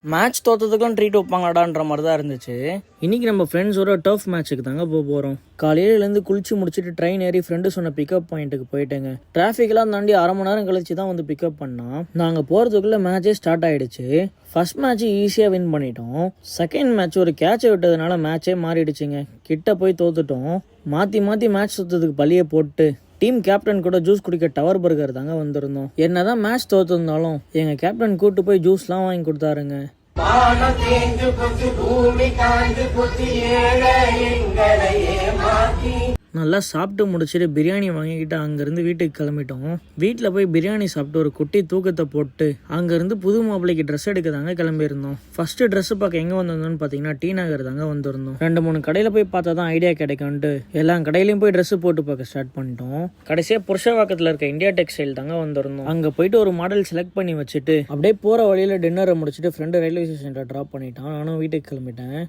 Match தோற்றதுக்குலாம் treat வைப்பாங்களாடான்ற மாதிரி தான் இருந்துச்சு. இன்றைக்கி நம்ம ஃப்ரெண்ட்ஸோட டர்ஃப் மேட்ச்சுக்கு தாங்க போகிறோம். காலையிலேருந்து குளிச்சு முடிச்சுட்டு ட்ரெயின் ஏறி ஃப்ரெண்டு சொன்ன பிக்கப் பாயிண்ட்டுக்கு போயிட்டேங்க. டிராஃபிக்லாம் தாண்டி அரை மணி நேரம் கழிச்சு தான் வந்து பிக்கப் பண்ணால் நாங்கள் போகிறதுக்குள்ளே மேட்சே ஸ்டார்ட் ஆகிடுச்சு. ஃபர்ஸ்ட் மேட்ச் ஈஸியாக வின் பண்ணிட்டோம். செகண்ட் மேட்ச் ஒரு கேட்சை விட்டதுனால மேட்சே மாறிடுச்சுங்க. கிட்ட போய் தோத்துட்டோம். மாற்றி மாற்றி மேட்ச் சுற்றதுக்கு பழியை போட்டு டீம் கேப்டன் கூட ஜூஸ் குடிக்க டவர் பர்கர் தாங்க வந்திருந்தோம். என்னதான் மேட்ச் தோத்துருந்தாலும் எங்கள் கேப்டன் கூட்டு போய் ஜூஸ்லாம் வாங்கி கொடுத்தாருங்க. நல்லா சாப்பிட்டு முடிச்சுட்டு பிரியாணி வாங்கிக்கிட்டு அங்கேருந்து வீட்டுக்கு கிளம்பிட்டோம். வீட்டில் போய் பிரியாணி சாப்பிட்டு ஒரு குட்டி தூக்கத்தை போட்டு அங்கேருந்து புது மாப்பிள்ளைக்கு ட்ரெஸ் எடுக்க தாங்க கிளம்பியிருந்தோம். ஃபஸ்ட்டு ட்ரெஸ்ஸு பார்க்க எங்கே வந்திருந்தோம்னு பார்த்தீங்கன்னா டி நகர் தாங்க வந்திருந்தோம். 2-3 கடையில் போய் பார்த்தா தான் ஐடியா கிடைக்கும்ட்டு எல்லா கடையிலையும் போய் ட்ரெஸ்ஸு போட்டு பார்க்க ஸ்டார்ட் பண்ணிட்டோம். கடைசியாக புருஷவாக்கத்தில் இருக்க இந்தியா டெக்ஸ்டைல் தாங்க வந்திருந்தோம். அங்கே போயிட்டு ஒரு மாடல் செலக்ட் பண்ணி வச்சுட்டு அப்படியே போகிற வழியில் டின்னரை முடிச்சுட்டு ஃப்ரெண்டு ரயில்வே ஸ்டேஷனில் ட்ராப் பண்ணிட்டான். நானும் வீட்டுக்கு கிளம்பிட்டேன்.